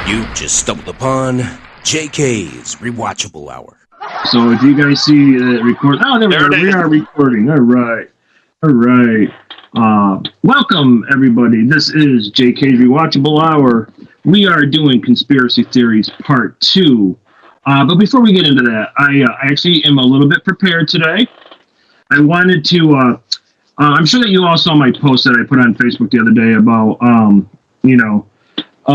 You just stumbled upon JK'z Rewatchable Hour. So if you guys see record, we are recording. All right. Welcome everybody. This is JK'z Rewatchable Hour. We are doing conspiracy theories part 2. But before we get into that, I actually am a little bit prepared today. I wanted to. I'm sure that you all saw my post that I put on Facebook the other day about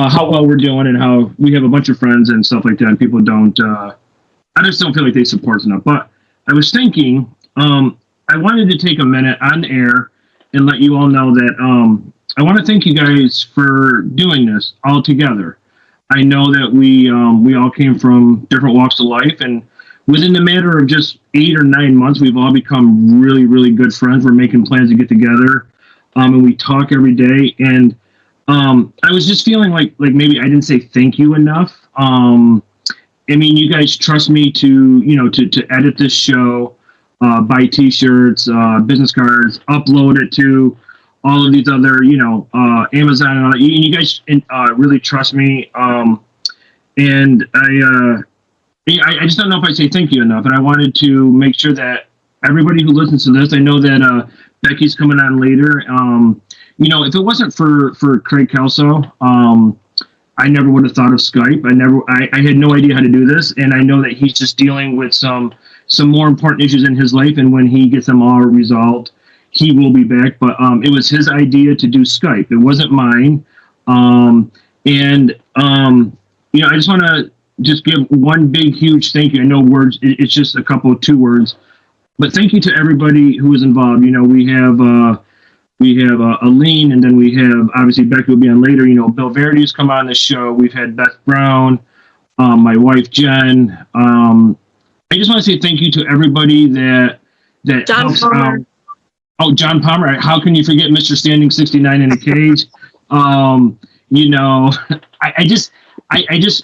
how well we're doing and how we have a bunch of friends and stuff like that. And people don't. I just don't feel like they support us enough. But I was thinking, I wanted to take a minute on air and let you all know that I want to thank you guys for doing this all together. I know that we all came from different walks of life, and within the matter of just 8 or 9 months, we've all become really, really good friends. We're making plans to get together, and we talk every day. And I was just feeling like maybe I didn't say thank you enough. I mean, you guys trust me to edit this show, buy T-shirts, business cards, upload it to all of these other, Amazon and all that. You guys really trust me. And I just don't know if I say thank you enough. And I wanted to make sure that everybody who listens to this, I know that Becky's coming on later. If it wasn't for Craig Kelso, I never would have thought of Skype. I had no idea how to do this. And I know that he's just dealing with some more important issues in his life. And when he gets them all resolved, he will be back. But it was his idea to do Skype. It wasn't mine. I just want to just give one big, huge thank you. I know words, it's just a couple of 2 words. But thank you to everybody who was involved. We have Aline, and then we have, obviously, Becky will be on later. Bill Verity's come on the show. We've had Beth Brown, my wife, Jen. I just want to say thank you to everybody that John helps Palmer. out. Oh, John Palmer. How can you forget Mr. Standing 69 in a cage? I just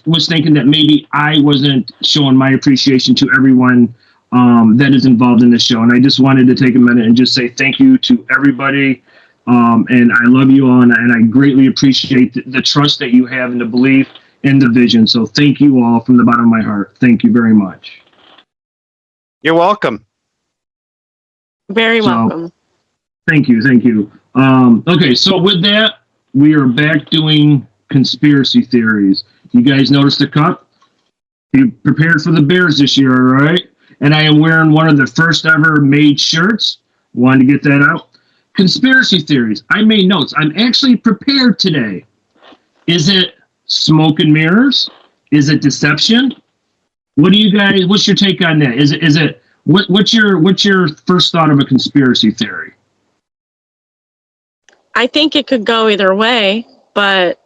was thinking that maybe I wasn't showing my appreciation to everyone that is involved in this show. And I just wanted to take a minute and just say thank you to everybody. And I love you all, and I greatly appreciate the trust that you have and the belief and the vision. So thank you all from the bottom of my heart. Thank you very much. You're welcome. Very welcome. Thank you. Okay, so with that, we are back doing conspiracy theories. You guys noticed the cup? Be prepared for the Bears this year, all right? And I am wearing one of the first ever made shirts. Wanted to get that out. Conspiracy theories. I made notes. I'm actually prepared today. Is it smoke and mirrors? Is it deception? What do you guys? What's your take on that? Is it? What's your first thought of a conspiracy theory? I think it could go either way, but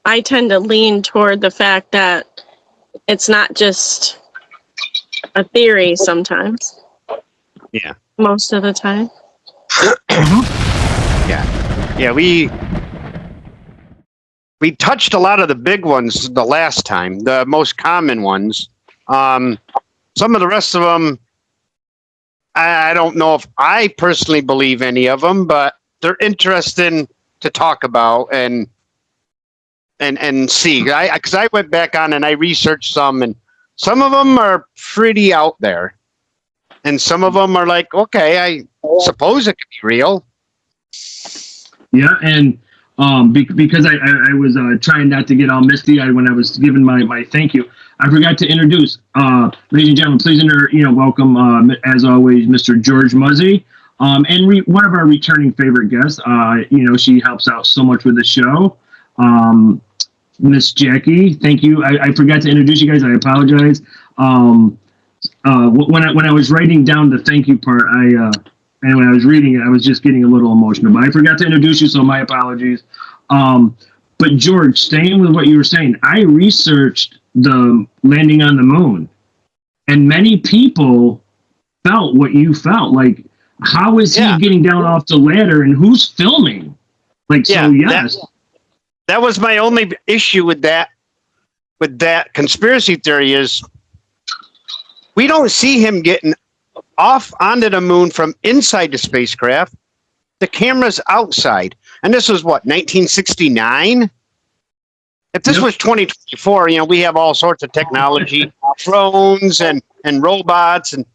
I tend to lean toward the fact that it's not just a theory sometimes. Yeah. Most of the time. Yeah, we touched a lot of the big ones the last time, the most common ones. Some of the rest of them, I don't know if I personally believe any of them, but they're interesting to talk about and see. Because I went back on and I researched some, and some of them are pretty out there, and some of them are like, okay, I suppose it could be real. Yeah, and because I was trying not to get all misty when I was giving my thank you, I forgot to introduce, ladies and gentlemen, please welcome, as always, Mr. George Muzzy, and one of our returning favorite guests. She helps out so much with the show, Miss Jackie. Thank you. I forgot to introduce you guys. I apologize. When I was writing down the thank you part, and when I was reading it, I was just getting a little emotional. But I forgot to introduce you, so my apologies. But George, staying with what you were saying, I researched the landing on the moon, and many people felt what you felt. Like, how is he getting down off the ladder, and who's filming? Yes. That was my only issue with that conspiracy theory is we don't see him getting off onto the moon from inside the spacecraft. The camera's outside. And this was what, 1969? If this was 2024, we have all sorts of technology, drones and robots, and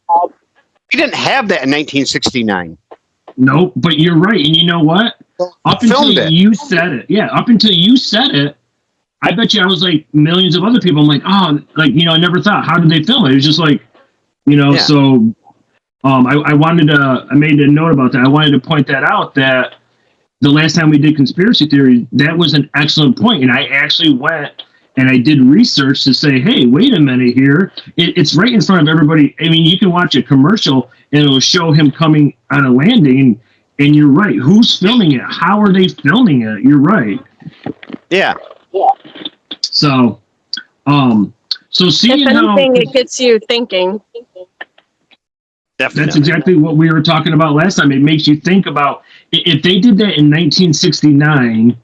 we didn't have that in 1969. Nope, but you're right. And you know what? Up until you said it. Yeah, up until you said it, I bet you I was like millions of other people. I'm like, oh, like, I never thought, how did they film it? It was just like, so I made a note about that. I wanted to point that out, that the last time we did conspiracy theory, that was an excellent point. And I actually went and I did research to say, hey, wait a minute here. It's right in front of everybody. I mean, you can watch a commercial and it'll show him coming on a landing. And you're right. Who's filming it? How are they filming it? You're right. Yeah. So, seeing if anything, it gets you thinking. Definitely. That's exactly what we were talking about last time. It makes you think about if they did that in 1969,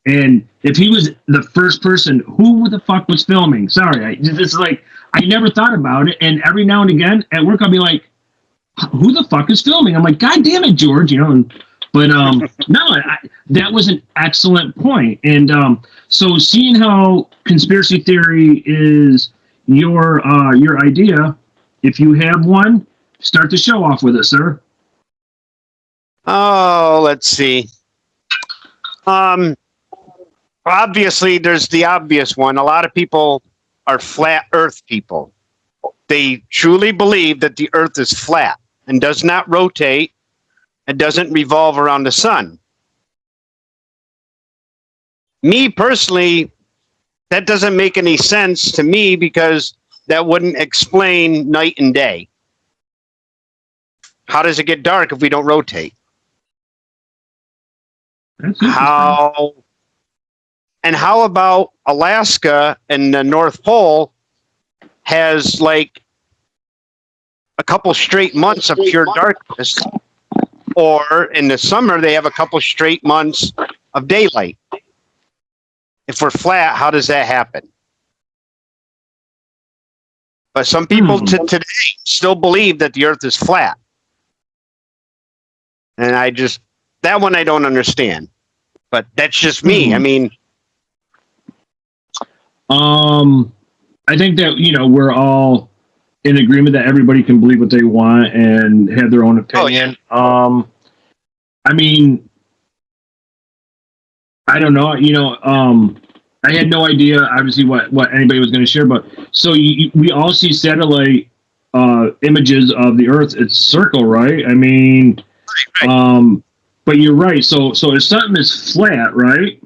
and if he was the first person, who the fuck was filming? Sorry, it's like I never thought about it. And every now and again at work, I'll be like, who the fuck is filming? I'm like, God damn it, George, But no, that was an excellent point. And so seeing how conspiracy theory is your idea, if you have one, start the show off with it, sir. Oh, let's see. Obviously, there's the obvious one. A lot of people are flat Earth people. They truly believe that the Earth is flat and does not rotate and doesn't revolve around the sun. Me personally, that doesn't make any sense to me because that wouldn't explain night and day. How does it get dark if we don't rotate? How about Alaska and the North Pole has like a couple straight months of pure darkness, or in the summer they have a couple straight months of daylight? If we're flat, how does that happen? But some people today still believe that the Earth is flat. And that one I don't understand. But that's just me. I mean, I think that, we're all in agreement that everybody can believe what they want and have their own opinion. Oh, yeah. I mean, I don't know, I had no idea, obviously, what anybody was going to share, but so we all see satellite images of the Earth. It's circle, right? I mean, right. But you're right. So if something is flat, right,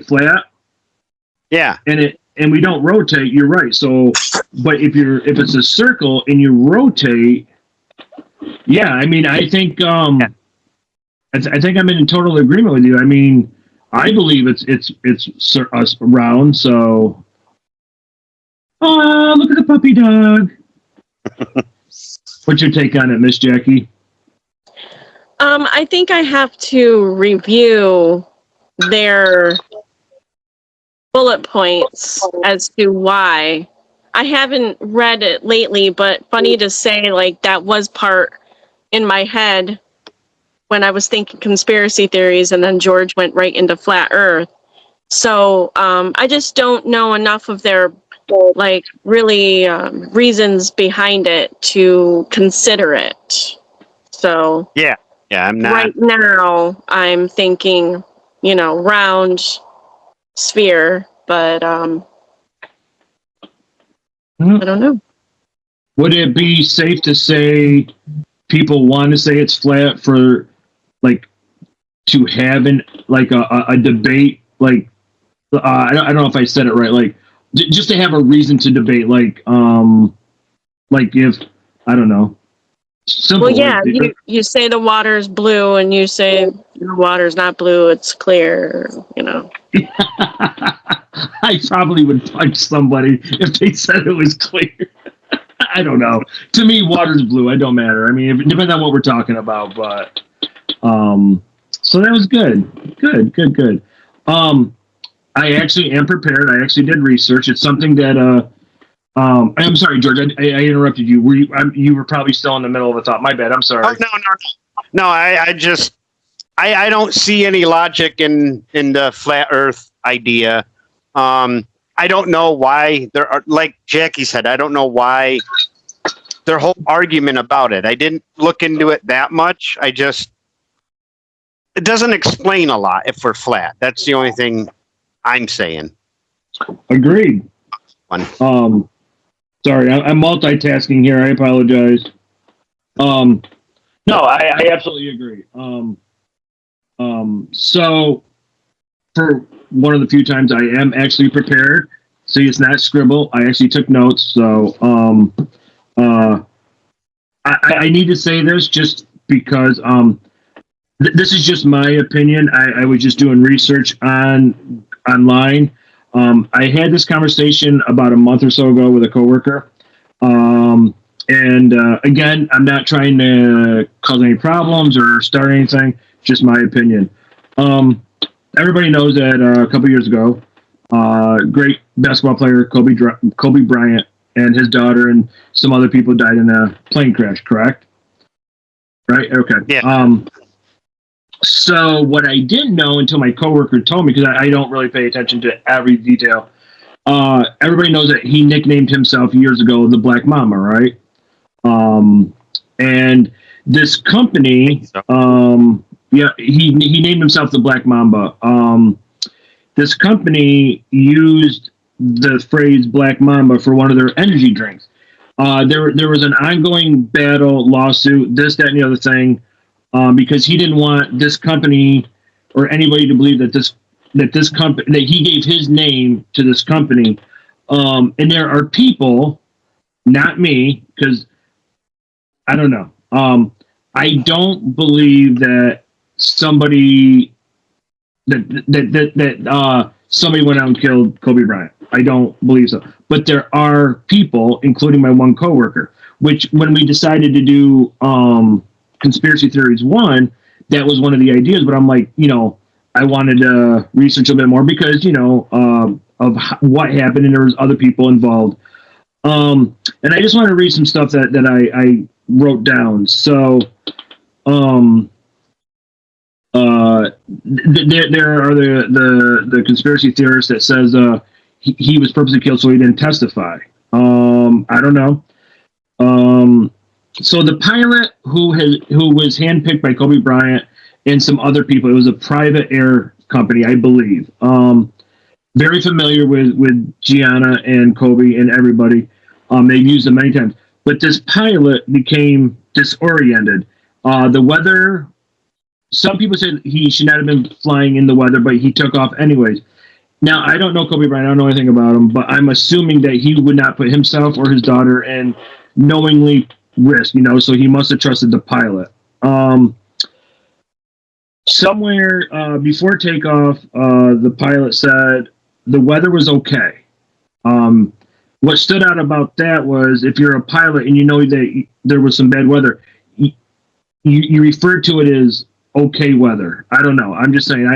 flat, yeah, and we don't rotate, you're right. So, but if it's a circle and you rotate, yeah, I mean, I think I think I'm in total agreement with you. I mean, I believe it's round. So, look at the puppy dog. What's your take on it, Miss Jackie? I think I have to review their bullet points as to why. I haven't read it lately, but funny to say, like, that was part in my head when I was thinking conspiracy theories, and then George went right into flat Earth. So I just don't know enough of their, like, really reasons behind it to consider it. So yeah, I'm not. Right now, I'm thinking, round sphere, but I don't know. Would it be safe to say people want to say it's flat for, like, to have a debate, like, I don't know if I said it right, like, just to have a reason to debate, like if, I don't know. Simple, well, yeah, you say the water's blue, and you say the water's not blue, it's clear, I probably would punch somebody if they said it was clear. I don't know. To me, water's blue. It don't matter. I mean, it depends on what we're talking about, but so that was good. Good. I actually am prepared. I actually did research. It's something that I'm sorry, George. I interrupted you. You were probably still in the middle of a thought. My bad. I'm sorry. Oh, no. I just I don't see any logic in the flat Earth idea. I don't know why there are, like Jackie said, I don't know why their whole argument about it. I didn't look into it that much. It doesn't explain a lot if we're flat. That's the only thing I'm saying. Agreed. Sorry, I'm multitasking here. I apologize. No, I absolutely agree. So for one of the few times I am actually prepared, so it's not scribble. I actually took notes. So I need to say this just because this is just my opinion. I was just doing research online. I had this conversation about a month or so ago with a coworker. Again, I'm not trying to cause any problems or start anything. Just my opinion. Everybody knows that a couple years ago, great basketball player Kobe Bryant and his daughter and some other people died in a plane crash. Correct? Right? Okay. Yeah. So what I didn't know until my coworker told me, because I don't really pay attention to every detail. Everybody knows that he nicknamed himself years ago the Black Mamba, right? And this company, he named himself the Black Mamba. This company used the phrase Black Mamba for one of their energy drinks. There was an ongoing battle, lawsuit, this, that, and the other thing, because he didn't want this company or anybody to believe that this company, that he gave his name to this company. And there are people, not me, because I don't know. I don't believe that somebody somebody went out and killed Kobe Bryant. I don't believe so. But there are people, including my one coworker, which when we decided to do Conspiracy Theories 1, that was one of the ideas. But I'm like, I wanted to research a bit more because, of what happened, and there was other people involved. And I just want to read some stuff that I wrote down. So, there are the conspiracy theorists that says he was purposely killed so he didn't testify. I don't know. So the pilot who was handpicked by Kobe Bryant and some other people, it was a private air company, I believe. Very familiar with Gianna and Kobe and everybody. They've used them many times. But this pilot became disoriented. The weather, some people said he should not have been flying in the weather, but he took off anyways. Now, I don't know Kobe Bryant. I don't know anything about him, but I'm assuming that he would not put himself or his daughter in knowingly risk, so he must have trusted the pilot. Somewhere before takeoff, the pilot said the weather was okay. What stood out about that was if you're a pilot and you know that there was some bad weather, you refer to it as okay weather. I don't know. I'm just saying,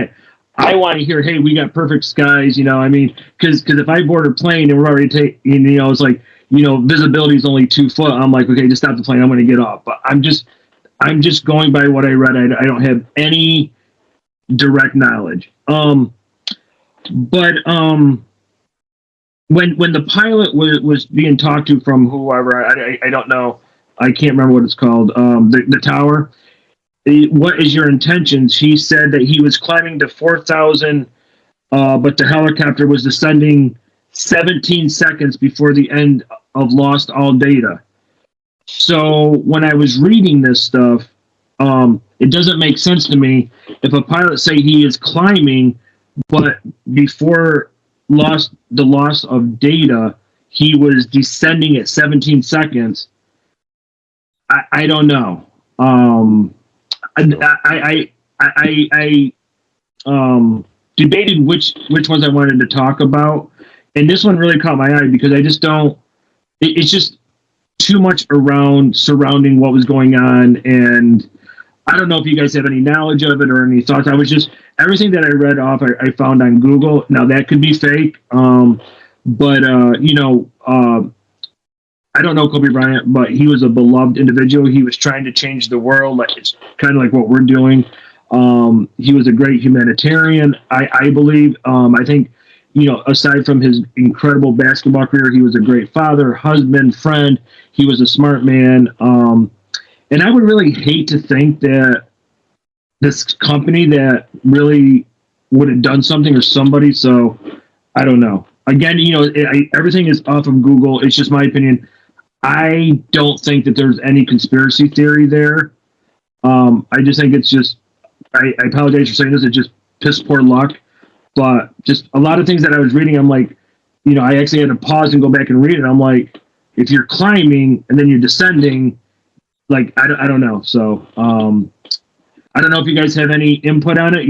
I want to hear, hey, we got perfect skies, because if I board a plane and we're already it's like, visibility is only 2 foot. I'm like, okay, just stop the plane. I'm going to get off. But I'm just going by what I read. I don't have any direct knowledge. But when the pilot was being talked to from whoever, I don't know, I can't remember what it's called, the tower. What is your intentions? He said that he was climbing to 4,000, but the helicopter was descending 17 seconds before the end of lost all data. So when I was reading this stuff, it doesn't make sense to me if a pilot say he is climbing, but before the loss of data, he was descending at 17 seconds. I don't know. I debated which ones I wanted to talk about, and this one really caught my eye because I just don't. It's just too much surrounding what was going on, and I don't know if you guys have any knowledge of it or any thoughts. I was just everything that I read off I found on Google. Now that could be fake, but I don't know Kobe Bryant, but he was a beloved individual. He was trying to change the world. Like it's kind of like what we're doing. He was a great humanitarian, I believe. I think, aside from his incredible basketball career, he was a great father, husband, friend. He was a smart man. And I would really hate to think that this company that really would have done something or somebody. So I don't know. Again, everything is off of Google. It's just my opinion. I don't think that there's any conspiracy theory there. I just think it's just, I apologize for saying this, it's just piss poor luck. But just a lot of things that I was reading, I'm like, I actually had to pause and go back and read it. I'm like, if you're climbing and then you're descending, like, I don't know. So I don't know if you guys have any input on it.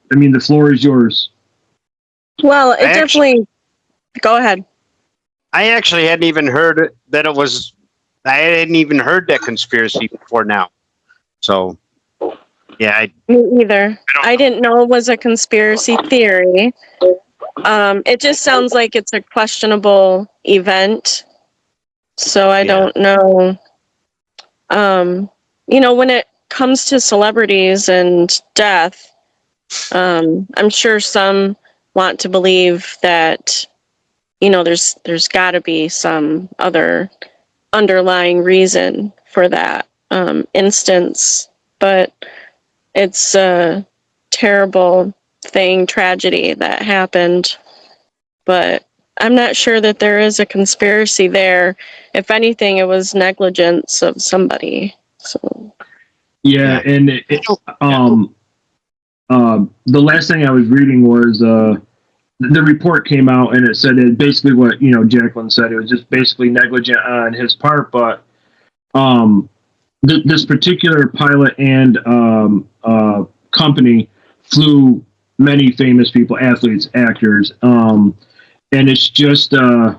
The floor is yours. Well, it definitely. Go ahead. I actually hadn't even heard that it was. I hadn't even heard that conspiracy before now. So, yeah. Me either. I didn't know it was a conspiracy theory. It just sounds like it's a questionable event. So I don't know. When it comes to celebrities and death, I'm sure some want to believe that, there's got to be some other underlying reason for that instance. But it's a terrible tragedy that happened. But I'm not sure that there is a conspiracy there. If anything, it was negligence of somebody. So. Yeah, and the last thing I was reading was the report came out, and it said it basically what Jacqueline said. It was just basically negligent on his part, but this particular pilot and company flew many famous people, athletes, actors, and it's just I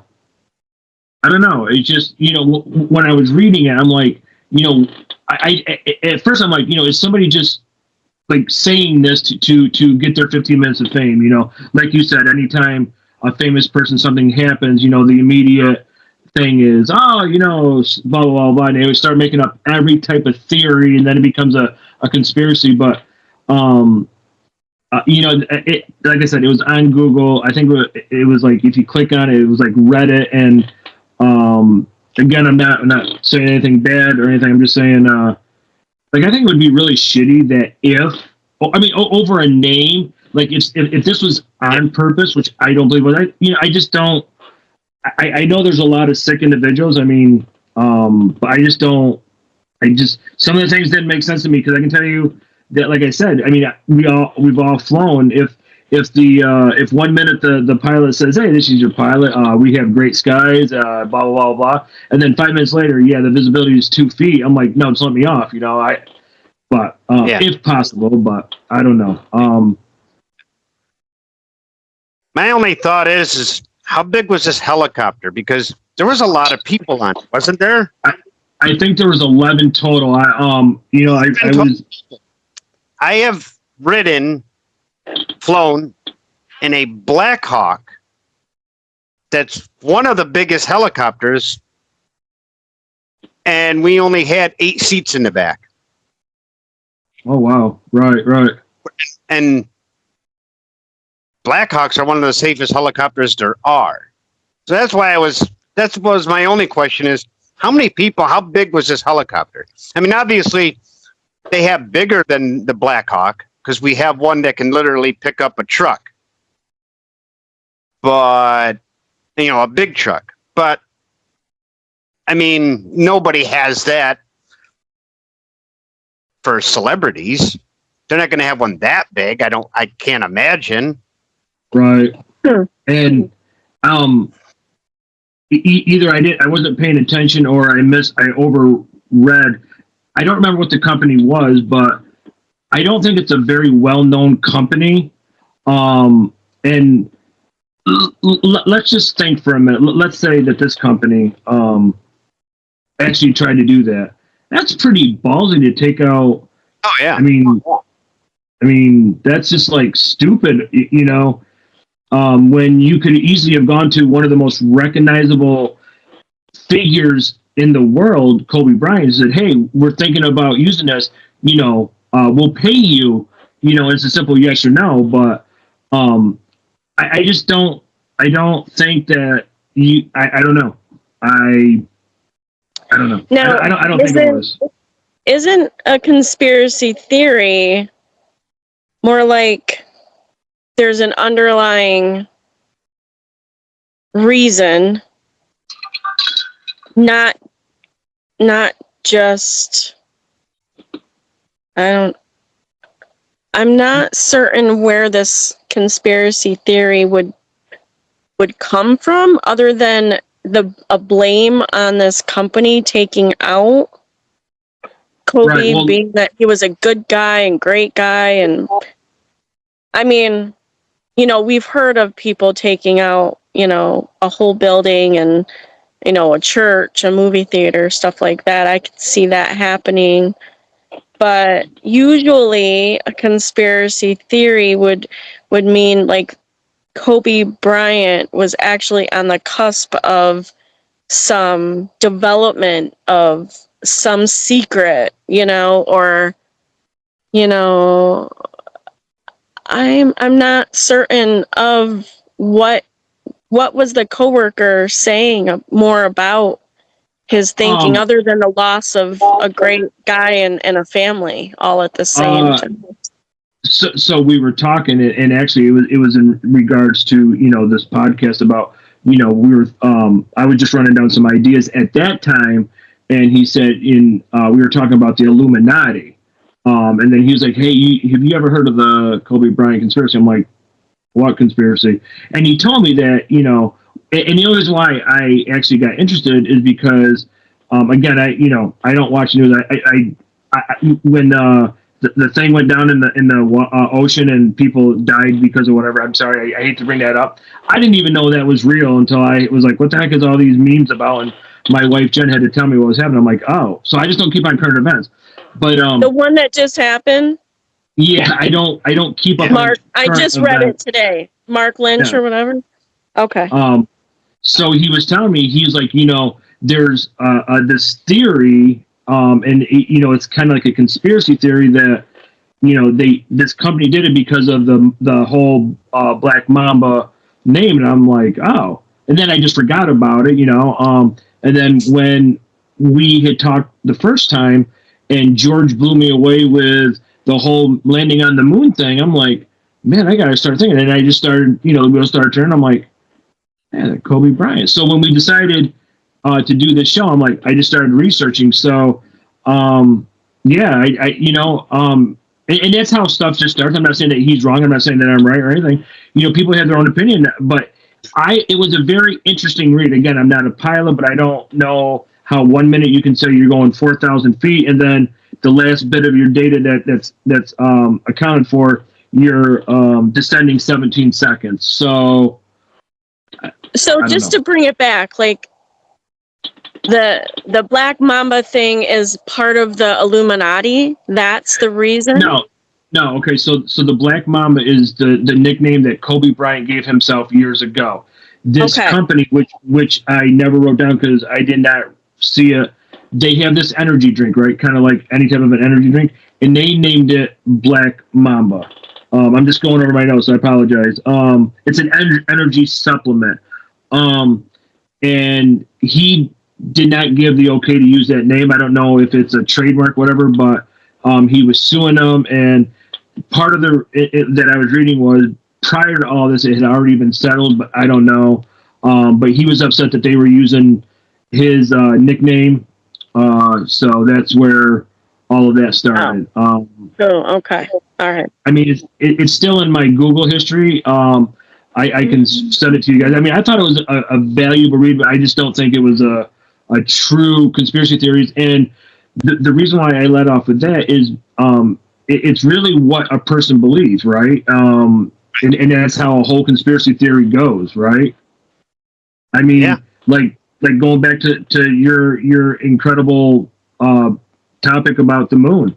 don't know. It's just when I was reading it, I'm like, I at first I'm like, is somebody just like saying this to get their 15 minutes of fame? Like you said, anytime a famous person, something happens, the immediate thing is, blah, blah, blah, blah. And they would start making up every type of theory, and then it becomes a conspiracy. But, like I said, it was on Google. I think it was like, if you click on it, it was like Reddit. And, again, I'm not saying anything bad or anything. I'm just saying, I think it would be really shitty that over a name, like if this was on purpose, which I don't believe was, I just don't. I know there's a lot of sick individuals. But I just don't. Some of the things didn't make sense to me, because I can tell you that, like I said, we've all flown. If 1 minute the pilot says, "Hey, this is your pilot. We have great skies. Blah blah blah blah," and then 5 minutes later, the visibility is 2 feet. I'm like, no, just let me off. If possible, but I don't know. My only thought is how big was this helicopter? Because there was a lot of people on it, wasn't there? I think there was 11 total. I have flown in a Black Hawk that's one of the biggest helicopters, and we only had 8 seats in the back. Oh wow. Right. And Black Hawks are one of the safest helicopters there are. So that's why that was my only question is, how many people, how big was this helicopter? Obviously they have bigger than the Black Hawk, because we have one that can literally pick up a truck. But, a big truck. But, nobody has that for celebrities. They're not going to have one that big. I can't imagine. Right. And either I wasn't paying attention, or I overread. I don't remember what the company was, but I don't think it's a very well-known company. And let's just think for a minute. Let's say that this company actually tried to do that. That's pretty ballsy to take out. Oh yeah. That's just like stupid, when you could easily have gone to one of the most recognizable figures in the world, Kobe Bryant, said, "Hey, we're thinking about using this. We'll pay you it's a simple yes or no. But I just don't. I don't think that you. I don't know. I don't know. Now, I don't think it was. Isn't a conspiracy theory more like there's an underlying reason, not just I'm not certain where this conspiracy theory would come from, other than a blame on this company taking out Kobe, Right, well, being that he was a good guy and great guy. And I mean, we've heard of people taking out, a whole building and, a church, a movie theater, stuff like that. I could see that happening. But usually a conspiracy theory would mean like Kobe Bryant was actually on the cusp of some development of some secret, or, I'm not certain of what was the coworker saying more about his thinking, other than the loss of a great guy and a family all at the same time. So we were talking, and actually it was in regards to this podcast about we were I was just running down some ideas at that time, and he said we were talking about the Illuminati, and then he was like, hey, have you ever heard of the Kobe Bryant conspiracy? I'm like, what conspiracy? And he told me that and the only reason why I actually got interested is because again, I don't watch news. I when the thing went down in the ocean and people died because of whatever. I'm sorry, I hate to bring that up. I didn't even know that was real until I was like, what the heck is all these memes about? And my wife Jen had to tell me what was happening. I'm like, oh, so I just don't keep on current events. But the one that just happened. Yeah, I don't keep up. Mark, I just read it today. Mark Lynch or whatever. Okay. So he was telling me, he was like, there's this theory, and it's kind of like a conspiracy theory that this company did it because of the whole Black Mamba name, and I'm like, oh, and then I just forgot about it, and then when we had talked the first time, and George blew me away with the whole landing on the moon thing, I'm like, man, I gotta start thinking, and I just started, the wheels started turning. I'm like, man, Kobe Bryant. So when we decided to do this show, I'm like, I just started researching. So, yeah, and that's how stuff just starts. I'm not saying that he's wrong. I'm not saying that I'm right or anything. People have their own opinion, but it was a very interesting read. Again, I'm not a pilot, but I don't know how 1 minute you can say you're going 4,000 feet, and then the last bit of your data that's accounted for, you're descending 17 seconds. So just to bring it back, like the Black Mamba thing is part of the Illuminati. That's the reason. No. Okay. So the Black Mamba is the nickname that Kobe Bryant gave himself years ago. This company, which I never wrote down because I did not see it. They have this energy drink, right? Kind of like any type of an energy drink, and they named it Black Mamba. I'm just going over my notes, so I apologize. It's an energy supplement. And he did not give the okay to use that name. I don't know if it's a trademark, whatever, but he was suing them. And part of that I was reading was prior to all this, it had already been settled, but I don't know. But he was upset that they were using his nickname. So that's where all of that started. Okay. All right. I mean, it's still in my Google history. I can send it to you guys. I mean, I thought it was a valuable read, but I just don't think it was a true conspiracy theories. And the reason why I led off with that is it's really what a person believes, right? And that's how a whole conspiracy theory goes, right? I mean, like going back to your incredible topic about the moon.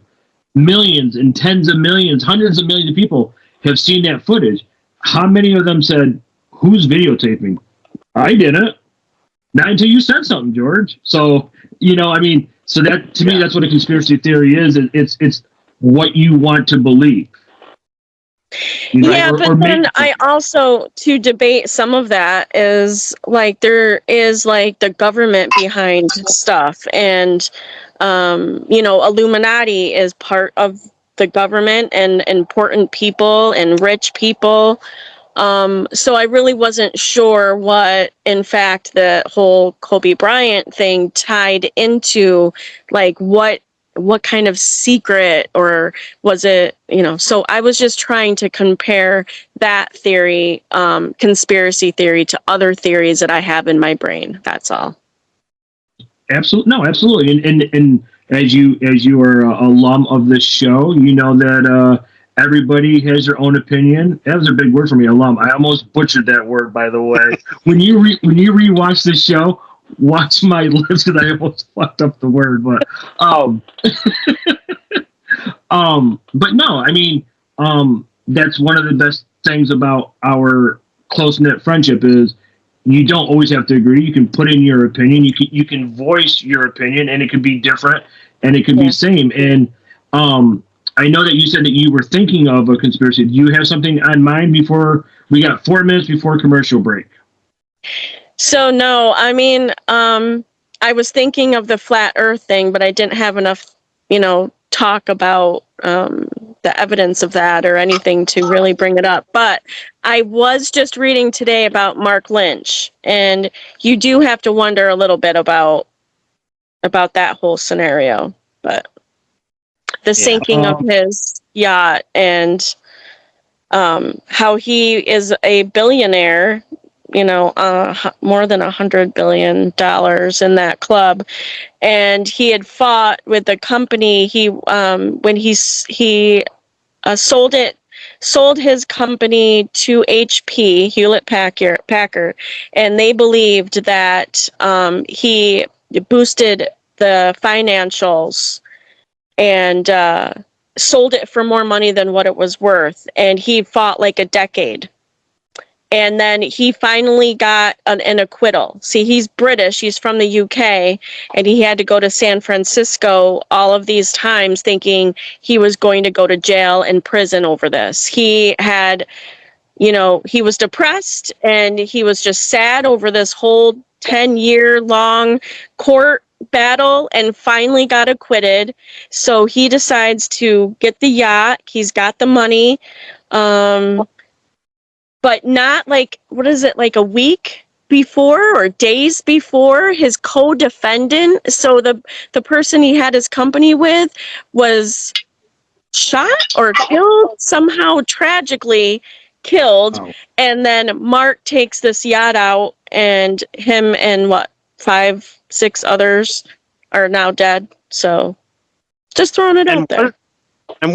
Millions and tens of millions, hundreds of millions of people have seen that footage. How many of them said, who's videotaping? I didn't. Not until you said something, George. So, I mean, so that to me, that's what a conspiracy theory is. It's what you want to believe. Yeah, but then I also, to debate some of that, is like there is like the government behind stuff, and Illuminati is part of the government and important people and rich people. So I really wasn't sure what, in fact, the whole Kobe Bryant thing tied into, like what kind of secret, or was it, so I was just trying to compare that theory, conspiracy theory, to other theories that I have in my brain. That's all. Absolutely. No, absolutely. And as you are an alum of this show, you know that everybody has their own opinion. That was a big word for me, alum. I almost butchered that word, by the way. when you rewatch this show, watch my lips, because I almost fucked up the word. But but no, I mean, that's one of the best things about our close knit friendship is you don't always have to agree. You can put in your opinion. You can voice your opinion, and it could be different, and it could be same. And I know that you said that you were thinking of a conspiracy. Do you have something on mind before we got 4 minutes before commercial break? So no, I mean, I was thinking of the flat Earth thing, but I didn't have enough, talk about the evidence of that or anything to really bring it up. But I was just reading today about Mark Lynch, and you do have to wonder a little bit about that whole scenario. But the sinking of his yacht, and how he is a billionaire, more than $100 billion in that club. And he had fought with the company. When he sold his company to HP, Hewlett Packard, and they believed that he boosted the financials and sold it for more money than what it was worth. And he fought like a decade. And then he finally got an acquittal. See, he's British. He's from the UK. And he had to go to San Francisco all of these times thinking he was going to go to jail and prison over this. He had, he was depressed, and he was just sad over this whole 10-year-long court battle, and finally got acquitted. So he decides to get the yacht. He's got the money. But not like, what is it, like a week before or days before, his co-defendant, so the person he had his company with, was shot or killed, somehow tragically killed. Oh. And then Mark takes this yacht out, and him and 5-6 others are now dead. So just throwing it out there. And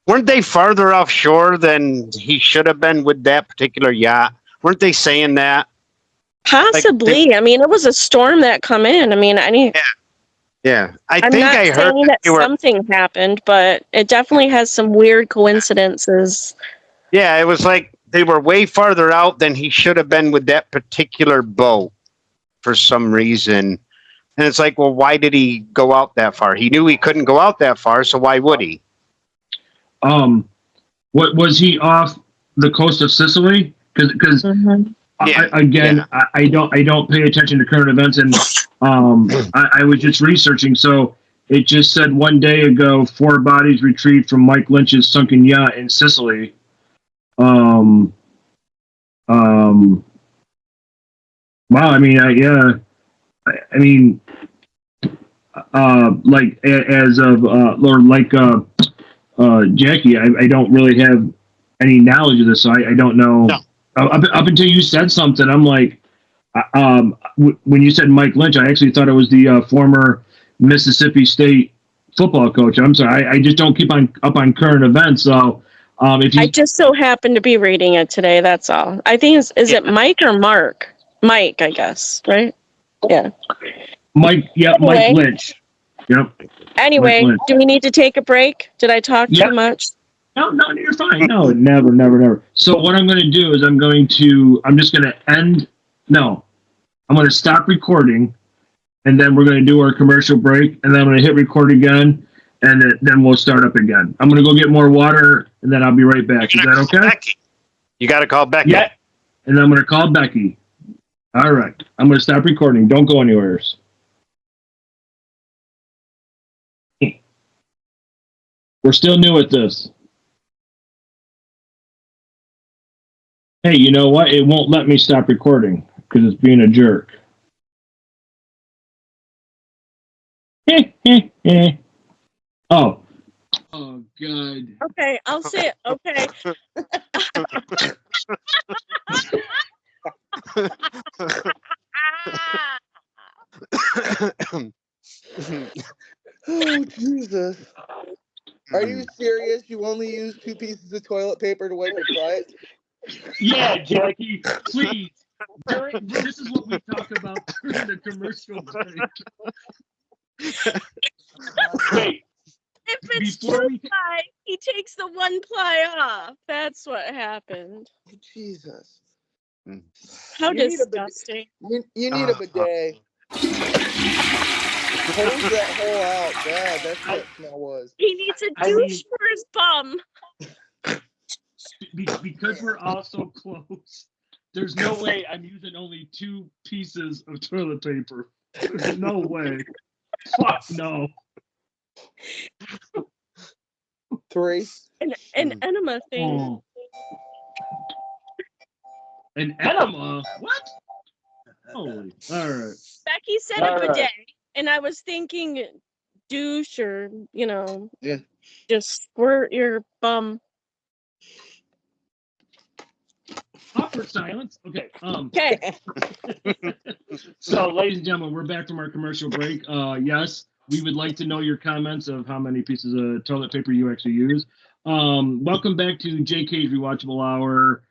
weren't they farther offshore than he should have been with that particular yacht? Weren't they saying that? Possibly. Like it was a storm that come in. Yeah. I I'm think not I heard saying that something happened, but it definitely has some weird coincidences. Yeah, it was like they were way farther out than he should have been with that particular boat for some reason. And it's like, well, why did he go out that far? He knew he couldn't go out that far, so why would he? What was he off the coast of Sicily? Because I don't pay attention to current events, and I was just researching. So it just said 1 day ago, 4 bodies retrieved from Mike Lynch's sunken yacht in Sicily. Wow. Like as of Jackie, I don't really have any knowledge of this, so I don't know. No. Up until you said something, I'm like, when you said Mike Lynch, I actually thought it was the former Mississippi State football coach. I'm sorry, I just don't keep up on current events. So, I just so happened to be reading it today. That's all. I think is it Mike or Mark? Mike, I guess, right? Yeah. Mike. Yeah, anyway. Mike Lynch. Yep. Anyway, do we need to take a break? Did I talk too much? No, you're fine. No, never. So what I'm going to do is I'm going to stop recording, and then we're going to do our commercial break, and then I'm going to hit record again, and then we'll start up again. I'm going to go get more water, and then I'll be right back. Is that okay? Becky. You got to call Becky. Yeah. And then I'm going to call Becky. All right. I'm going to stop recording. Don't go anywhere. We're still new at this. Hey, you know what? It won't let me stop recording because it's being a jerk. Oh. Oh, God. Okay, I'll say it. Okay. Oh, Jesus. Are you serious? You only use 2 pieces of toilet paper to wipe your butt? Yeah, Jackie, please. This is what we talk about during the commercial break. Wait. If it's Before 2 ply, he takes the 1 ply off. That's what happened. Oh, Jesus. How You need a disgusting. You need a bidet. Hose that hole out. God, that's what that smell was. He needs a douche for his bum. Because we're all so close, there's no way I'm using only 2 pieces of toilet paper. There's no way. Fuck no. 3. An enema thing. Oh. An enema? What? Holy. All right. Becky said a bidet, and I was thinking douche or, Yeah. just squirt your bum. Awkward silence. Okay. Okay. So, ladies and gentlemen, we're back from our commercial break. Yes, we would like to know your comments of how many pieces of toilet paper you actually use. Welcome back to JK'z Rewatchable Hour,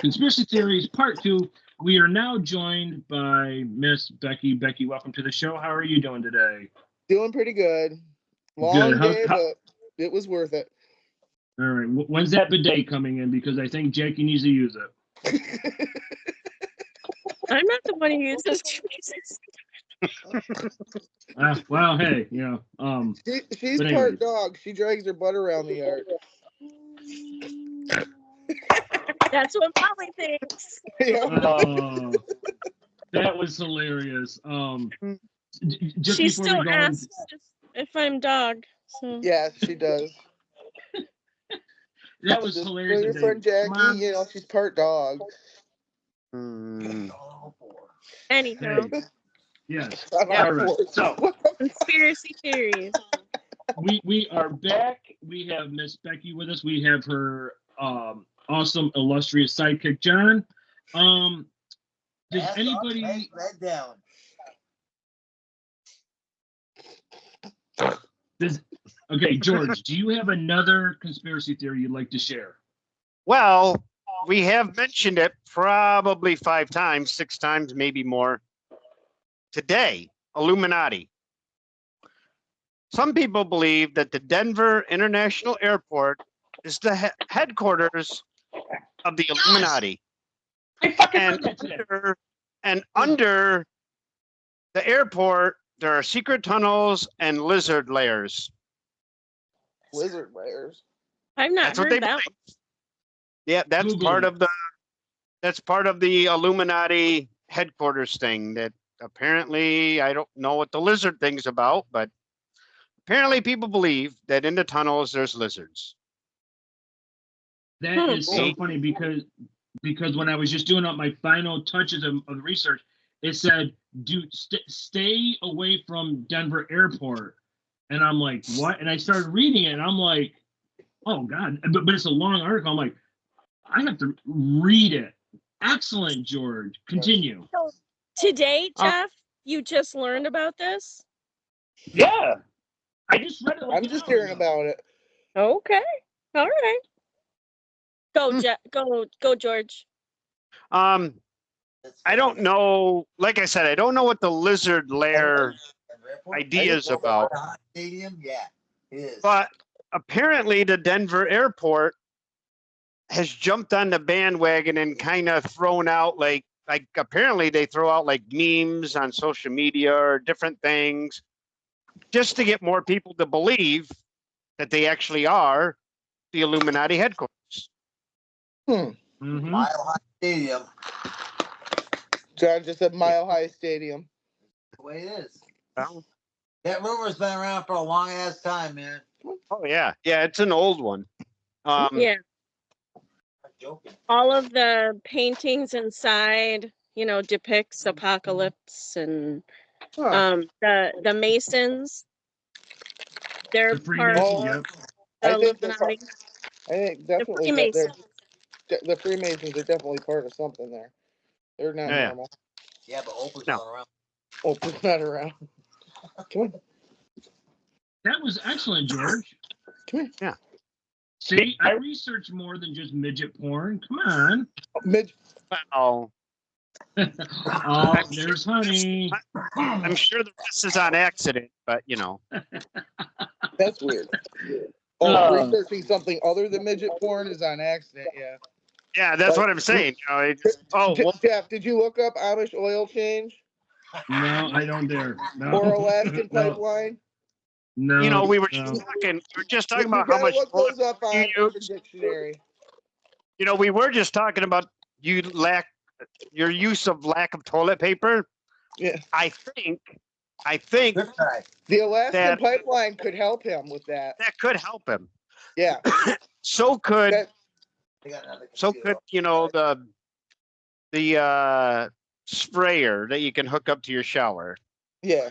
Conspiracy Theories Part 2. We are now joined by Miss Becky. Becky, welcome to the show. How are you doing today? Doing pretty good. Long day, but it was worth it. All right. When's that bidet coming in? Because I think Jackie needs to use it. I'm not the one who uses 2 pieces. Well, hey, she's but part anyways. dog. She drags her butt around the yard. That's what Molly thinks. Yeah. That was hilarious. Just She before still we go asks if I'm dog. So. Yeah, she does. that was Just hilarious. for your friend Jackie, Mom. she's part dog. Anyhow. Hey, yes. Yeah. All right. So Conspiracy theories. we are back. We have Miss Becky with us. We have her awesome illustrious sidekick John. Does anybody down. Okay, George, do you have another conspiracy theory you'd like to share? Well, we have mentioned it probably 5 times, 6 times, maybe more. Today, Illuminati. Some people believe that the Denver International Airport is the headquarters of the Illuminati. I fucking heard that today. And under the airport, there are secret tunnels and lizard lairs. Lizard layers. I've not That's what heard they that. believe. Yeah, that's Google part it. of the Illuminati headquarters thing that apparently, I don't know what the lizard thing's about, but apparently people believe that in the tunnels there's lizards. That is so funny because when I was just doing up my final touches of research, it said, stay away from Denver Airport. And I'm like, what? And I started reading it, and I'm like, oh, God. But it's a long article. I'm like, I have to read it. Excellent, George. Continue. So today, Jeff, you just learned about this? Yeah. I just read it. I'm just hearing about it. Okay. All right. Go, go, George. I don't know. Like I said, I don't know what the lizard lair idea is about. Stadium, yeah, it is. But apparently the Denver airport has jumped on the bandwagon and kind of thrown out like apparently they throw out like memes on social media or different things just to get more people to believe that they actually are the Illuminati headquarters. Mm-hmm. Mile High Stadium. John just said Mile High Stadium. The way it is. Well, That rumor's been around for a long ass time, man. oh yeah, yeah, it's an old one. Yeah. I'm joking. All of the paintings inside, depicts apocalypse and Huh. the Masons. They're The part of Freemasons, Oh, yep. the I think they're Illuminati. I think The definitely Freemasons. the Freemasons are definitely part of something there. They're not Yeah. normal. Yeah, but Oprah's No. not around. Oprah's not around. Come on. That was excellent, George. Come here. Yeah. See, I researched more than just midget porn. Come on. Mid- Oh, Oh, there's honey. I'm sure the rest is on accident, but That's weird. Researching something other than midget porn is on accident, yeah. yeah, that's what I'm saying. Jeff, did you look up Amish oil change No, I don't dare. No. or Alaskan No. pipeline? No. we were no. just talking You about how gotta much look toilet those up on you Urban use. Dictionary. We were just talking about your use of lack of toilet paper. Yeah. I think Good try. The Alaskan That- pipeline could help him with that. that could help him. Yeah. So could That- They got another so computer. could the sprayer that you can hook up to your shower. yeah.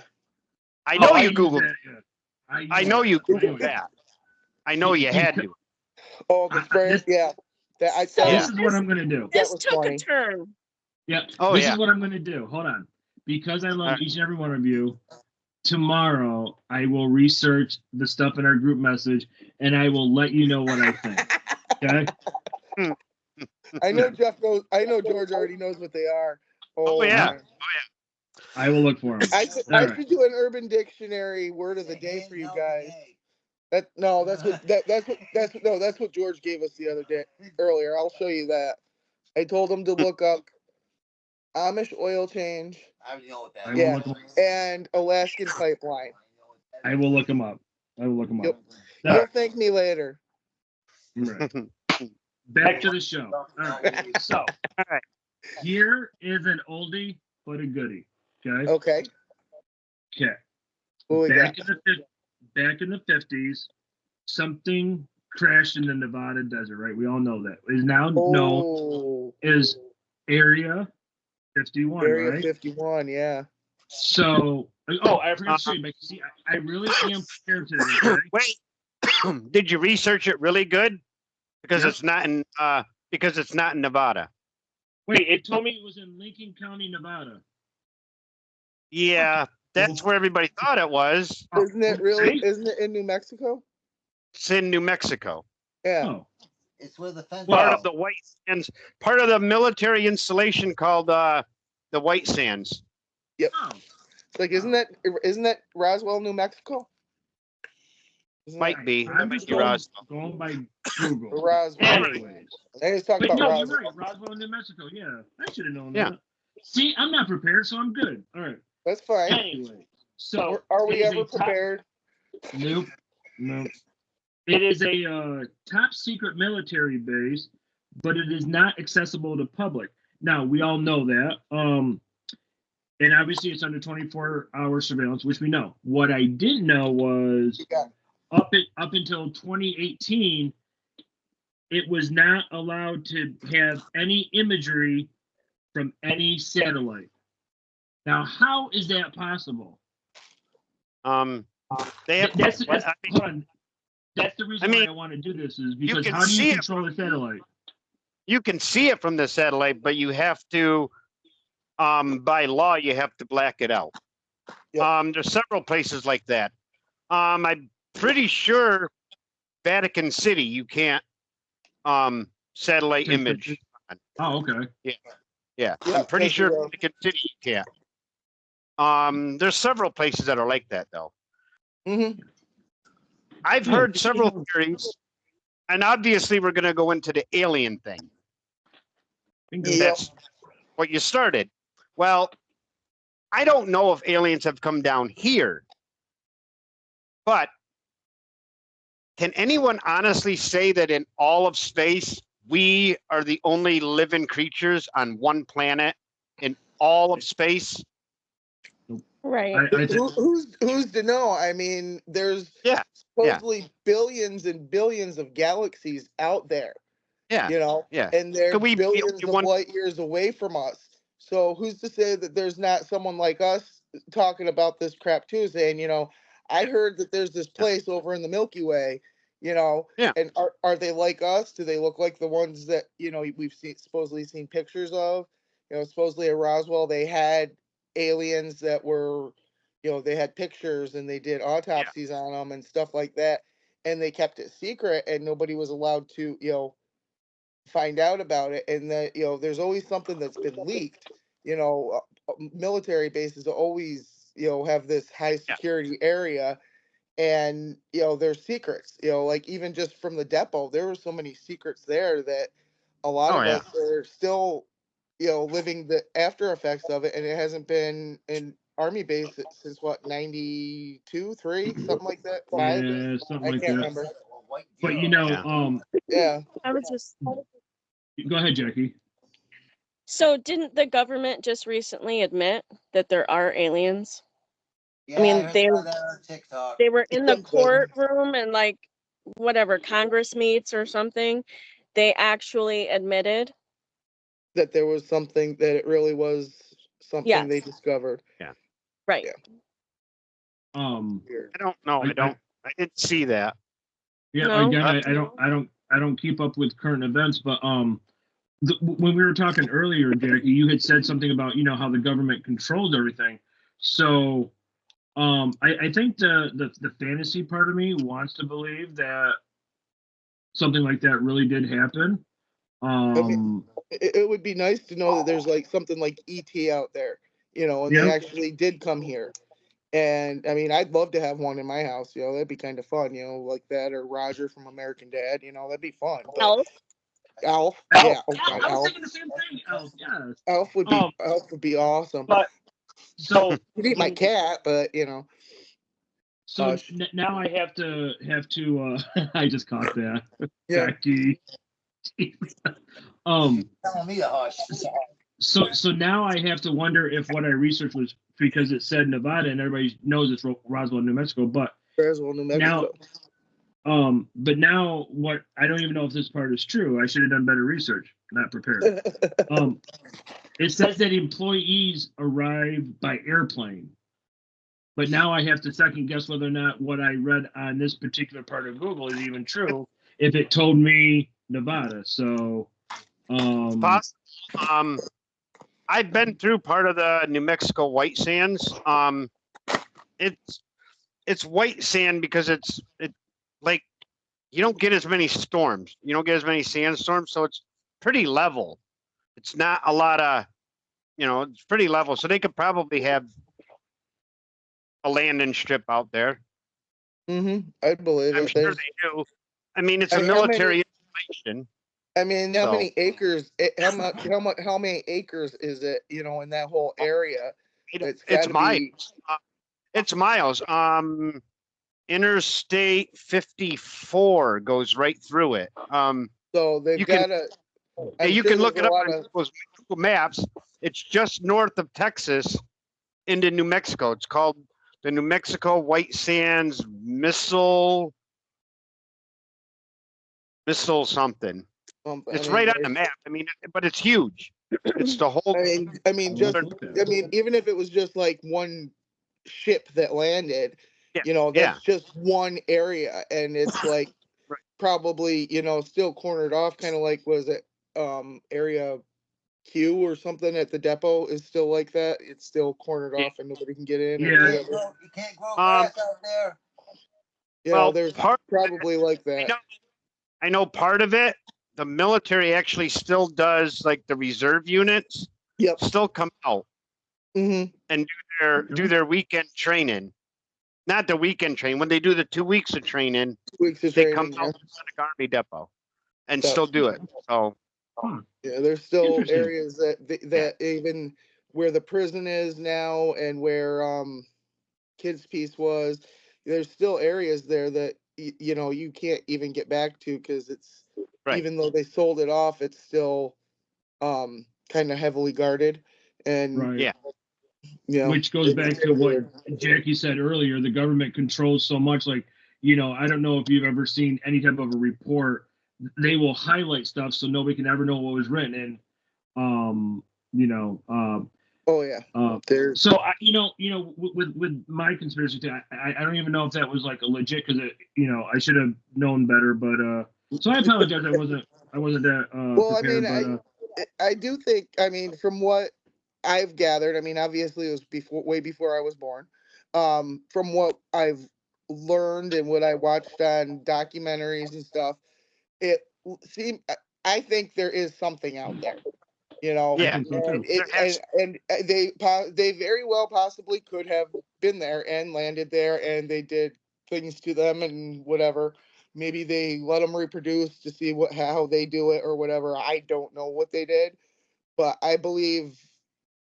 I know I you use Googled. that, yeah. I know you Googled that. I know you had to. Oh, the sprayer. Yeah. That So This was, is what I'm going to do. This was took funny. a turn. Yeah. Oh, This yeah. is what I'm going to do. Hold on. Because I love Alright. each and every one of you, tomorrow I will research the stuff in our group message and I will let you know what I think. Okay? I know Jeff knows. I know George already knows what they are. Oh, yeah. man. I will look for them. I Alright. should do an Urban Dictionary word of the day for you guys. That's what George gave us the other day earlier. I'll show you that. I told him to look up Amish oil change I already know what that I is. will Yeah. look 'em- and Alaskan pipeline. I will look them up. I will look them up. Yep. All You'll right. thank me later. Right. Back to the show. All right. So, Alright. here is an oldie but a goodie. Okay. Okay. Okay. What we got? Back in the 50s, something crashed in the Nevada desert. Right. We all know that. Is now known Oh, as Area 51. Area right. 51. Yeah. So, I forgot to show you. But see, I really am prepared today. Okay? Wait, did you research it really good? Because Yeah. it's not in Nevada. Wait, it told me it was in Lincoln County, Nevada. Yeah, that's where everybody thought it was. Isn't it really? See? Isn't it in New Mexico? It's in New Mexico. Yeah. Oh, It's where the fence Part Wow. of the White Sands, part of the military installation called the White Sands. oh. Like, isn't that Roswell, New Mexico? Isn't Might be. I'm Might just be Roswell. going by Google. that Roswell? Anyways. I was talking Wait, about no, Roswell. you're right. Roswell, New Mexico. Yeah, I should have known Yeah. that. See, I'm not prepared, so I'm good. All right. That's fine. Anyway, so Are we it is ever a top- prepared? Nope. Nope. It is a top secret military base, but it is not accessible to public. Now we all know that. And obviously it's under 24-hour surveillance, which we know. What I didn't know was Yeah. up until 2018, it was not allowed to have any imagery from any satellite. Now, how is that possible? They have. That's hold on. That's the reason I mean, why I want to do this is because can how do see you it control the satellite? You can see it from the satellite, but you have to, by law, you have to black it out. Yep. There's several places like that. I'm pretty sure Vatican City, you can't satellite image. Oh, okay. Yeah, Yeah, I'm pretty yes, sure you will. Vatican City you can't. There's several places that are like that, though. Mm-hmm. I've heard several theories, and obviously we're going to go into the alien thing. Bingo. Yeah. That's what you started. Well, I don't know if aliens have come down here, but can anyone honestly say that in all of space, we are the only living creatures on one planet in all of space? Right. Who's to know? I mean, there's Yeah. supposedly billions and billions of galaxies out there. Yeah. You know, Yeah. and they're Could we be billions only of one? light years away from us. So who's to say that there's not someone like us talking about this crap too, saying, you know, I heard that there's this place over in the Milky Way, you know, Yeah. and are they like us? Do they look like the ones that, you know, we've supposedly seen pictures of? You know, supposedly at Roswell they had aliens that were, you know, they had pictures and they did autopsies on them and stuff like that, and they kept it secret and nobody was allowed to, you know, find out about it. And that, you know, there's always something that's been leaked. You know, military bases always, you know, have this high security area, and you know there's secrets, you know, like even just from the depot there were so many secrets there that a lot Oh, of yeah. us are still, you know, living the after effects of it, and it hasn't been in army base since what, 92, 3, something like that, 5. Yeah, something I like can't that. remember. But you know, Yeah. Yeah. I was just. go ahead, Jackie. So, didn't the government just recently admit that there are aliens? Yeah, I mean, I heard about that on TikTok. they were in the courtroom and like whatever Congress meets or something. They actually admitted. That there was something, that it really was something they Yes. discovered. Yeah. Right. Yeah. Weird. I don't know. I didn't see that. Yeah, No? again, I don't keep up with current events, but when we were talking earlier, Jackie, you had said something about, you know, how the government controls everything. So I think the fantasy part of me wants to believe that something like that really did happen. I mean, it would be nice to know that there's like something like ET out there, you know, and they Yeah. actually did come here. And I mean, I'd love to have one in my house, you know, that'd be kind of fun, you know, like that, or Roger from American Dad, you know, that'd be fun. But Elf. Alf, Elf. yeah, oh Elf. God, I was Alf, thinking the same thing. Elf. Yes. Alf would be awesome. But so You'd eat my cat, but you know. so now I have to I just caught that. Yeah. Becky. Telling me to hush. So now I have to wonder if what I researched was, because it said Nevada and everybody knows it's Roswell, New Mexico, but Roswell, New Mexico. but now what, I don't even know if this part is true. I should have done better research, not prepared. It says that employees arrive by airplane. But now I have to second guess whether or not what I read on this particular part of Google is even true, if it told me Nevada. So I've been through part of the New Mexico white sands. It's white sand because it like you don't get as many storms. You don't get as many sandstorms, so it's pretty level. It's not a lot of, it's pretty level. So they could probably have a landing strip out there. I believe I'm it. sure they do. I mean, it's a military installation. I mean, how So- many acres? How many acres is it? You know, in that whole area, it's got to be. It's miles. Interstate 54 goes right through it. So they've you got can- to. You can look it up on Google Maps. It's just north of Texas into New Mexico. It's called the New Mexico White Sands Missile something. It's right on the map. I mean, but it's huge. It's the whole. I mean, even if it was just like one ship that landed, you know, that's just one area, and it's like probably, you know, still cornered off, kind of like, was it area Q or something at the depot is still like that. It's still cornered off and nobody can get in. You can't grow grass out there. You know, there's probably like that. I know part of it. The military actually still does, like the reserve units. Yep. Still come out and do their weekend training. Not the weekend training. When they do the 2 weeks of training, they come out to the Army depot and still do it. So yeah, there's still areas that even where the prison is now and where Kids Piece was, there's still areas there that you know, you can't even get back to, because it's, Right. even though they sold it off, it's still kind of heavily guarded. And Right. Yeah. you know, Which goes back to what Jackie said earlier. The government controls so much. Like, you know, I don't know if you've ever seen any type of a report. They will highlight stuff so nobody can ever know what was written. And, you know, oh yeah, there's so with my conspiracy theory, I don't even know if that was like a legit, because you know, I should have known better. But so I apologize. I wasn't that well, I prepared. mean, But I do think, I mean, from what I've gathered, I mean, obviously it was way before I was born. From what I've learned and what I watched on documentaries and stuff, it seemed, I think there is something out there, you know. I Yeah. think so too. And they very well possibly could have been there and landed there, and they did things to them and whatever. Maybe they let them reproduce to see how they do it or whatever. I don't know what they did, but I believe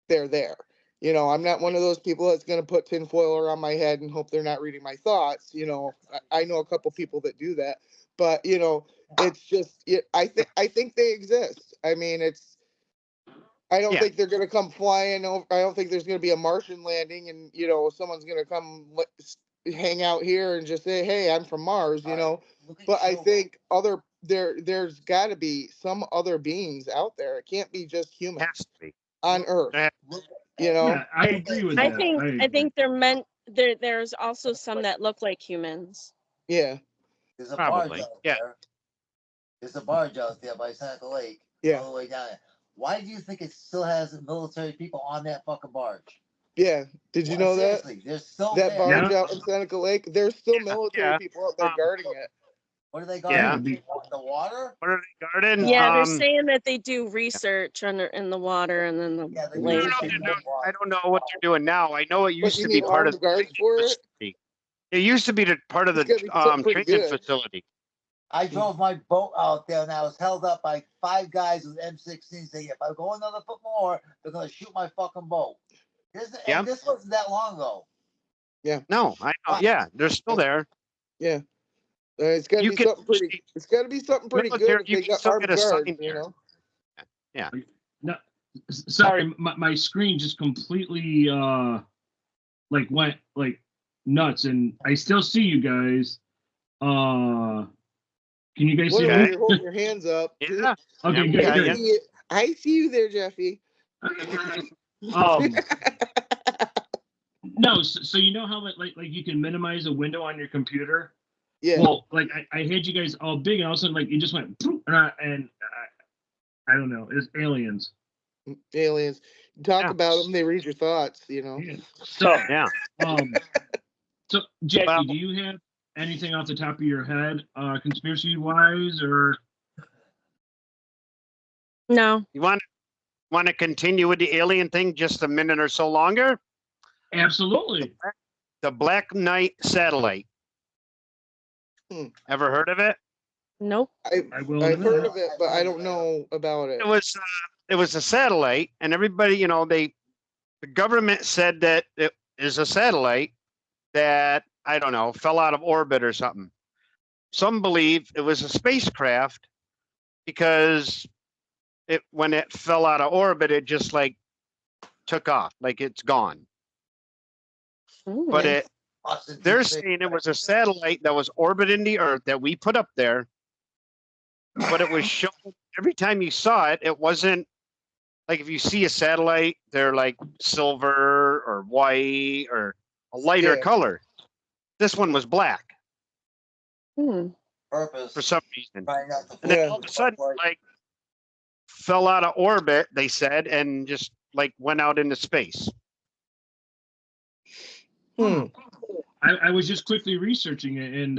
they're there. You know, I'm not one of those people that's going to put tinfoil around my head and hope they're not reading my thoughts. You know, I know a couple people that do that, but you know, it's just, I think they exist. I mean, I don't Yeah. think they're going to come flying over. I don't think there's going to be a Martian landing and, you know, someone's going to come hang out here and just say, hey, I'm from Mars, you know. But I think there's got to be some other beings out there. It can't be just humans Has to be. on Earth, you know. Yeah, I agree with I that. think I I agree. think they're meant there's also some that look like humans. Yeah, There's a Probably, barge out yeah. there. There's a barge out there by Seneca Lake. Yeah. All the way down there. Why do you think it still has military people on that fucking barge? yeah. Did you know that? Seriously, they're still That there. barge Yeah. out in Seneca Lake, there's still military Yeah. people out there guarding it. What are they Yeah. guarding? The water? What are they guarding? Yeah, they're saying that they do research in the water and then the Yeah, they lake. I don't know what they're doing now. I know it What, used you to be mean part of armed guards for it? facility. It used to be part of the It's gotta be something pretty training good. facility. I drove my boat out there and I was held up by 5 guys with M16 saying, if I go another foot more, they're going to shoot my fucking boat. Yeah. And this wasn't that long ago. No, I know. Yeah, they're still there. Yeah. It's got to You be can something pretty. It's got to be something pretty good military, if you they can got still armed get guards, assigned you there. know. Yeah. No, sorry, my screen just completely like went like nuts, and I still see you guys. Can you guys see Whatever, me? you're holding your hands up. Yeah. Okay, Yeah, good, yeah, good. I see you there, Jeffy. No, so you know how like you can minimize a window on your computer? Yeah. Well, like I had you guys all big, and all of a sudden, like, it just went, and I don't know, it's aliens. Aliens. Talk Yeah. about them. They read your thoughts, you know. Yeah. So, Yeah. So Jackie, Well- do you have anything off the top of your head, conspiracy wise, or? No. You want to continue with the alien thing just a minute or so longer? Absolutely. The Black Knight satellite. Ever heard of it? Nope. I will. I've heard of it, but I don't know about it. It was a satellite, and everybody, you know, the government said that it is a satellite that, I don't know, fell out of orbit or something. Some believe it was a spacecraft because when it fell out of orbit, it just like took off, like it's gone. Ooh. But they're saying it was a satellite that was orbiting the Earth that we put up there, but it was shown every time you saw it. It wasn't like, if you see a satellite, they're like silver or white or a lighter color. This one was black Purpose. for some reason. And then all of a sudden, like, fell out of orbit, they said, and just like went out into space. I was just quickly researching it, and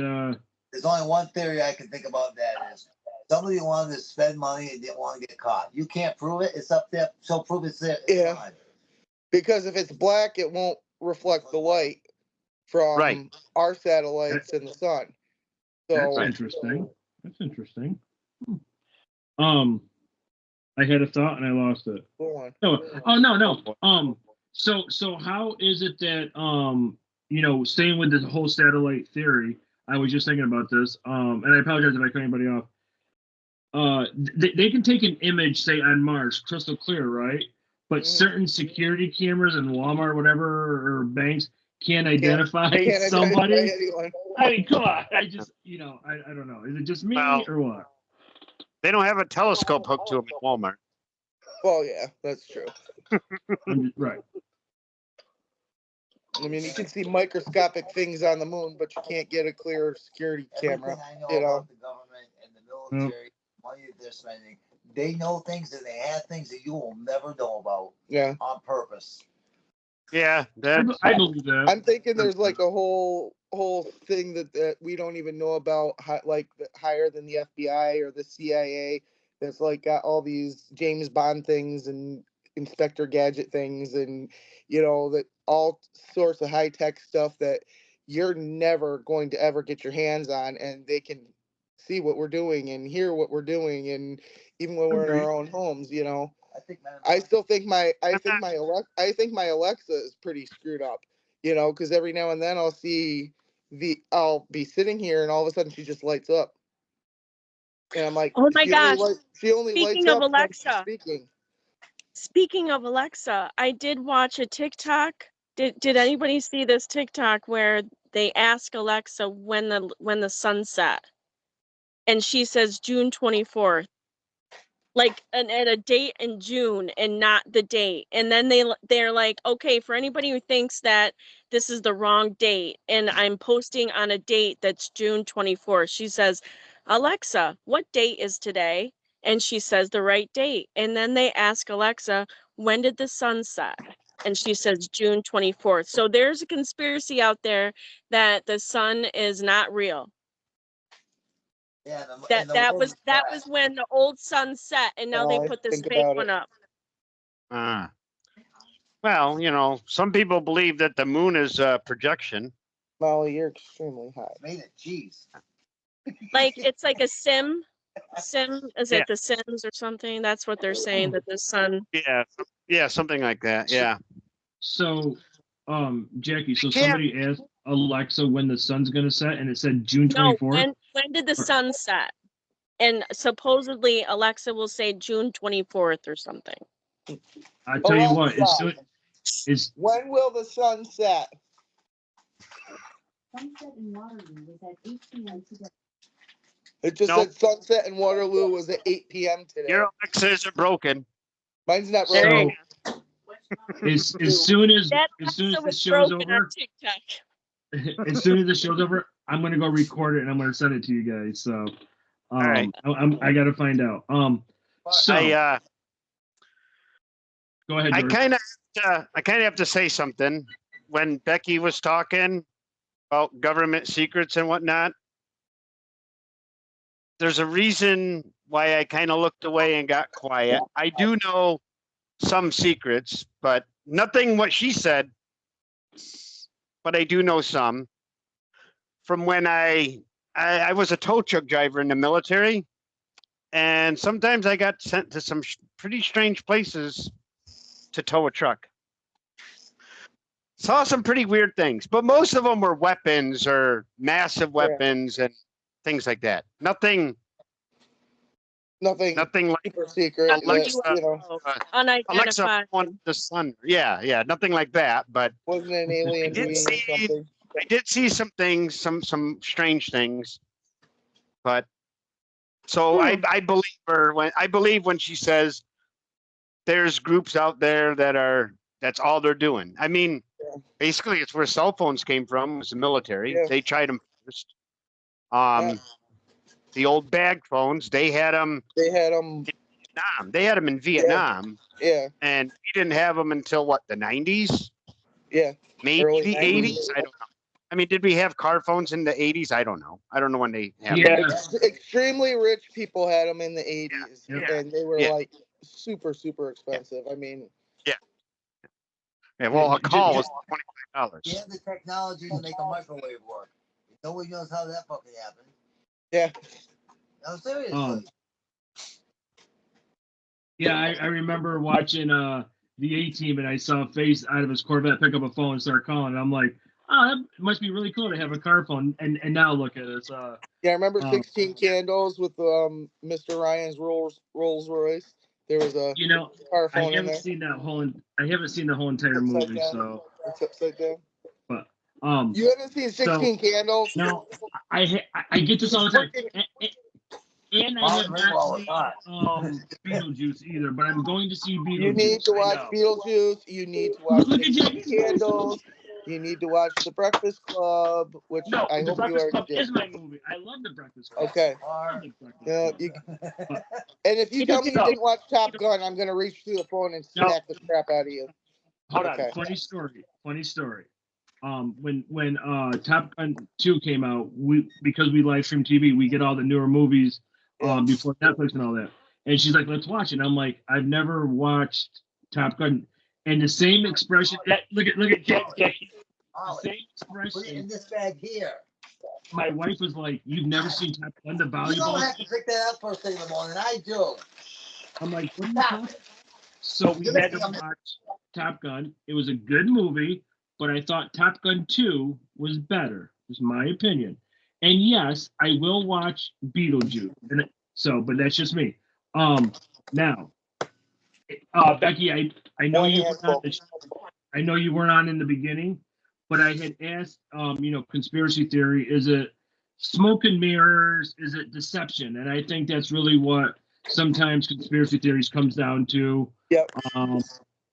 there's only one theory I can think about that is somebody wanted to spend money and didn't want to get caught. You can't prove it. It's up there. So prove it's there. It's fine. Because if it's black, it won't reflect the light from our satellites and the sun. So that's interesting. That's interesting. I had a thought and I lost it. Go on. No. So how is it that you know, staying with the whole satellite theory, I was just thinking about this. And I apologize if I cut anybody off. They can take an image, say on Mars, crystal clear, right? But certain security cameras in Walmart, whatever, or banks can't identify Can't somebody. identify anyone. I mean, come on. I just, I don't know. Is it just me Well, or what? They don't have a telescope hooked to them at Walmart. Well, yeah, that's true. Right. I mean, you can see microscopic things on the moon, but you can't get a clear security camera. Everything I know You know, about the government and the military, money that they're spending, they know things and they have things that you will never know about yeah. on purpose. Yeah, that's I believe that. I'm thinking there's like a whole thing that we don't even know about, like higher than the FBI or the CIA. That's like got all these James Bond things and Inspector Gadget things, and that all sorts of high tech stuff that you're never going to ever get your hands on, and they can see what we're doing and hear what we're doing, and even when we're in our own homes, I still think my Alexa is pretty screwed up, because every now and then I'll be sitting here and all of a sudden she just lights up, and I'm like, Oh my gosh! she only lights Speaking of up when she's Alexa, speaking. Speaking of Alexa, I did watch a TikTok. Did anybody see this TikTok where they ask Alexa when the sun set, and she says June 24th, like at a date in June and not the date. And then they're like, okay, for anybody who thinks that this is the wrong date and I'm posting on a date that's June 24th, she says, Alexa, what date is today? And she says the right date. And then they ask Alexa, when did the sun set? And she says June 24th. So there's a conspiracy out there that the sun is not real. Yeah, That was when the old sun set, and now they put this fake one up. Well, some people believe that the moon is a projection. Molly, you're extremely high. Made it cheese. Like it's like a sim. Is it The Sims or something? That's what they're saying, that the sun. Yeah, something like that. Yeah. So, Jackie, so somebody asked Alexa when the sun's gonna set, and it said June 24th. No, when did the sun set? And supposedly Alexa will say June 24th or something. I tell you what, when will the sun set? Sunset in Waterloo was at 8 p.m. today. It just said sunset in Waterloo was at 8 p.m. today. Your Alexas are broken. Mine's not broken. So, as soon as the show's over, as soon as the show's over, I'm gonna go record it and I'm gonna send it to you guys. So, all right. I gotta find out. So go ahead, George. I kind of have to say something. When Becky was talking about government secrets and whatnot, there's a reason why I kind of looked away and got quiet. I do know some secrets, but nothing what she said, but I do know some. From when I was a tow truck driver in the military, and sometimes I got sent to some pretty strange places to tow a truck. Saw some pretty weird things, but most of them were weapons or massive weapons and things like that. Nothing like super secret. Unidentified. Alexa on the sun. Yeah, nothing like that. But wasn't an alien being or something. I did see some things, some strange things. But so I believe her when she says there's groups out there that's all they're doing. I mean, basically, it's where cell phones came from. Was the military? Yeah. They tried them first. The old bag phones, they had them. In Vietnam. They had them in Vietnam. Yeah. And we didn't have them until what, the 90s? Yeah. Maybe the 80s. I don't know. I mean, did we have car phones in the 80s? I don't know. I don't know when they had them. Extremely rich people had them in the 80s, and they were like super, super expensive. I mean. Yeah, well, a call was $25. You have the technology to make a microwave work. Nobody knows how that fucking happened. Yeah. No, seriously. Yeah, I remember watching the A-Team, and I saw a face out of his Corvette pick up a phone and start calling. And I'm like, oh, that must be really cool to have a car phone. And now look at it. It's, Yeah, I remember 16 Candles with Mr. Ryan's Rolls Royce. There was a you know, car I phone in haven't there. seen that whole. I haven't seen the whole entire Upside movie, down. so. It's upside down. But You haven't seen 16 Candles? no, I get this all the time. Freaking- And I Molly have Ringwald was not hot. seen Beetlejuice either, but I'm going to see Beetlejuice. You need to watch I know. Beetlejuice. You need to watch Look at 16 Jackie's Candles. You need to watch The Breakfast Club, which No, I The hope you Breakfast already Club did. is my movie. I love The Breakfast Club. Okay. I love The Breakfast Yeah, Club. you, and if you tell me you didn't watch Top Gun, I'm going to reach through the phone and smack the crap out of you. Hold Okay. on. Funny story. When Top Gun 2 came out, because we live stream TV, we get all the newer movies before Netflix and all that. And she's like, "Let's watch it." And I'm like, "I've never watched Top Gun." And the same expression. Look at Jackie. Molly, The same put it in expression. this bag here. My wife was like, "You've never seen Top Gun, the You don't volleyball?" have to pick that up first thing in the morning. I do. I'm like, "What are you talking?" So we had to watch Top Gun. It was a good movie, but I thought Top Gun 2 was better. Is my opinion. And yes, I will watch Beetlejuice. But that's just me. Now, Becky, I know you weren't on I know you weren't on in the beginning, but I had asked, conspiracy theory, is it smoke and mirrors? Is it deception? And I think that's really what sometimes conspiracy theories comes down to. Yep.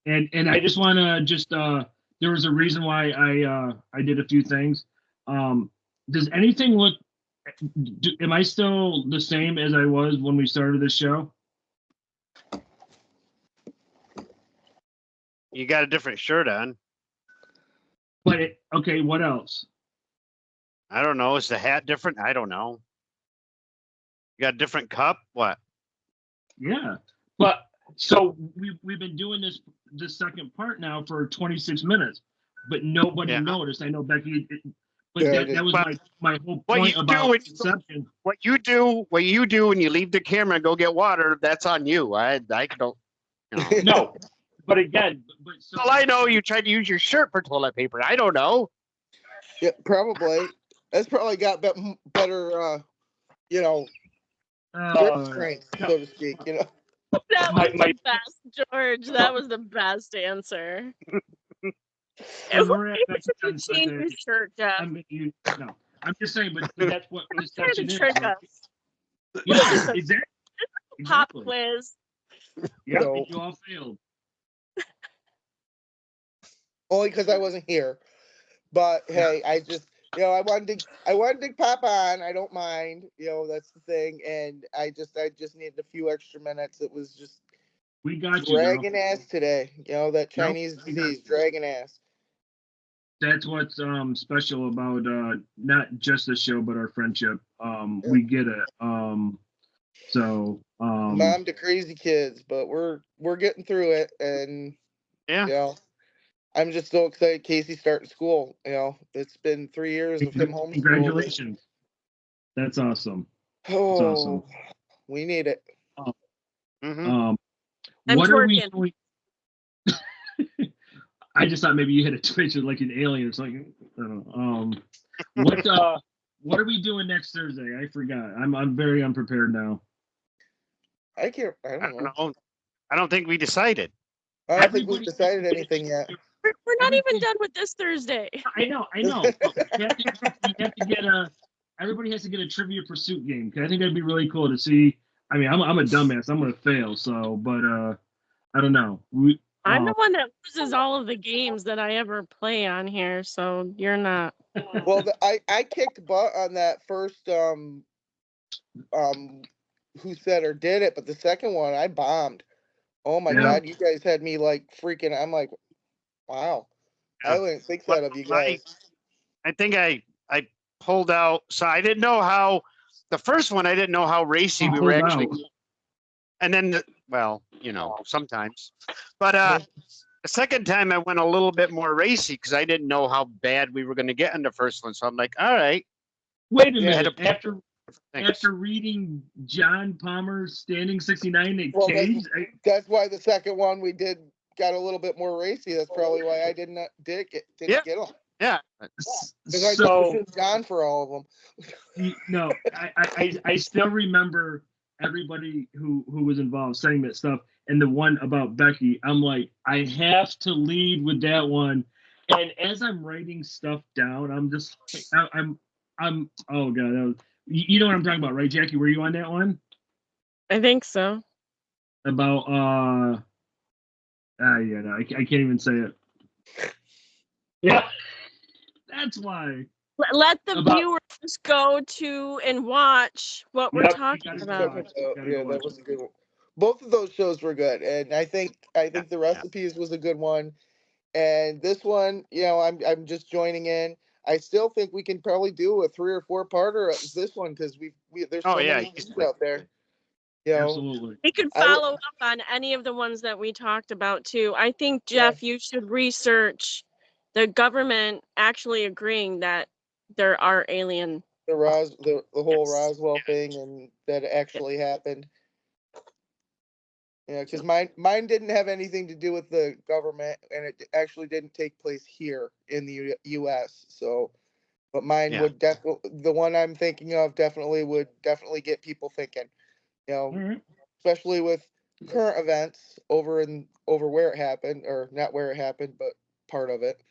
And I just want to there was a reason why I did a few things. Does anything look? Am I still the same as I was when we started this show? You got a different shirt on. But okay, what else? I don't know. Is the hat different? I don't know. You got a different cup? What? Yeah, but so we've been doing this second part now for 26 minutes, but nobody noticed. I know Becky, that was my whole point about deception. What you do when you leave the camera and go get water, that's on you. I don't. No, but again, so well, I know you tried to use your shirt for toilet paper. I don't know. Yeah, probably. That's probably got better, grip strength, so to speak. That was the best, George. That was the best answer. And we're at You change your shirt, Jeff. I'm just saying, but that's what deception is. Trick Right? us. Yeah, exactly. Pop quiz. Yeah, So- you all failed. Only because I wasn't here. But hey, I just, I wanted to pop on. I don't mind. That's the thing. And I just needed a few extra minutes. It was just we got you, dragging ass today. That Chinese disease, dragging ass. That's what's special about not just the show but our friendship. We get it. Mom to crazy kids, but we're getting through it, and I'm just so excited Casey's starting school. It's been 3 years of him homeschooled. Congratulations. That's awesome. Oh, That's awesome. We need it. What are we doing? I just thought maybe you had a Twitch like an alien or something. I don't know. What are we doing next Thursday? I forgot. I'm very unprepared now. I don't know. I don't think we decided. I don't think we've decided anything yet. We're not even done with this Thursday. I know. Everybody has to get a Trivia Pursuit game. I think that'd be really cool to see. I mean, I'm a dumbass. I'm gonna fail. So, but I don't know. I'm the one that loses all of the games that I ever play on here. So you're not. Well, I kicked butt on that first who said or did it, but the second one I bombed. Oh my God, you guys had me like freaking. I'm like, wow. I wouldn't think that of you guys. I think I pulled out. So I didn't know how the first one. I didn't know how racy we were actually. And then, sometimes. But the second time I went a little bit more racy because I didn't know how bad we were going to get in the first one. So I'm like, all right. Wait a minute. After reading John Palmer's Standing 69 at JK'z, that's why the second one we did got a little bit more racy. That's probably why I didn't get them. Yeah. Because I So just was gone for all of them. no, I still remember everybody who was involved saying that stuff, and the one about Becky, I'm like, I have to lead with that one. And as I'm writing stuff down, I'm just like, I'm oh god, you know what I'm talking about, right, Jackie? Were you on that one I think so. about yeah, no, I can't even say it. Yeah, that's why. Let the About- viewers go to and watch what we're Yep, you talking gotta about. watch. Gotta Yeah, go that watch was it. a good one. Both of those shows were good, and I think the recipes was a good one. And this one, I'm just joining in. I still think we can probably do a 3 or 4 parter of this one because there's so many things easily. out there. You know, Absolutely. We could follow up on any of the ones that we talked about too. I think, Jeff, you should research the government actually agreeing that there are alien. the whole Yes. Roswell thing and that actually happened. Yeah, because mine didn't have anything to do with the government, and it actually didn't take place here in the U.S. So, but mine would definitely, the one I'm thinking of would definitely get people thinking. Especially with current events over where it happened, or not where it happened, but part of it.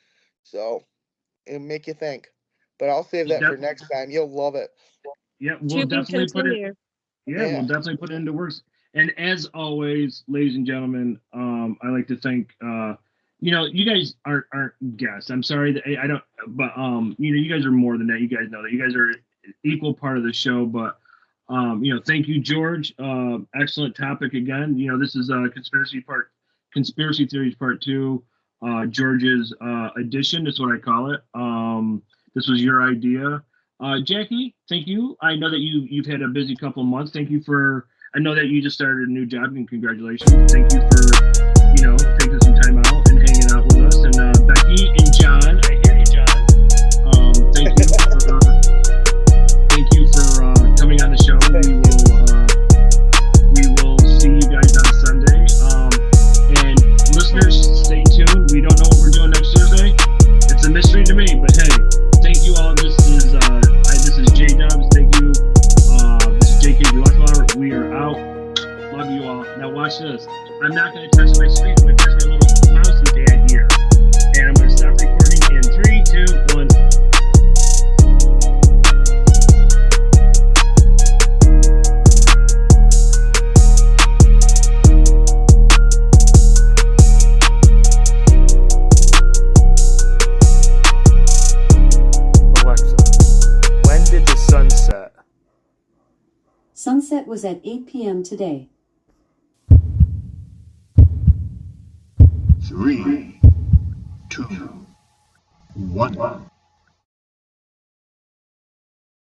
So it'll make you think. But I'll save that for next time. You'll love it. Yeah, To we'll be definitely put it. continued. Yeah, we'll definitely put it into works. And as always, ladies and gentlemen, I like to thank you guys aren't guests. I'm sorry that I don't, but you guys are more than that. You guys know that. You guys are equal part of the show. But thank you, George. Excellent topic again. This is conspiracy theories part 2. George's edition is what I call it. This was your idea. Jackie, thank you. I know that you've had a busy couple of months. Thank you for. I know that you just started a new job, and congratulations. Thank you for taking some time out and hanging out with us. And Becky and John, I hear you, John. Thank you for coming on the show. We will see you guys on Sunday. And listeners, stay tuned. We don't know what we're doing next Thursday. It's a mystery to me, but hey, thank you all. This is JK'z. Thank you. This is JK'z. We are out. Love you all. Now watch this. I'm not going to touch my screen. I'm going to touch my little mousey pad here. And I'm going to stop recording in 3, 2, 1. Alexa, when did the sun set? Sunset was at 8 p.m. today. 3, 2, 1.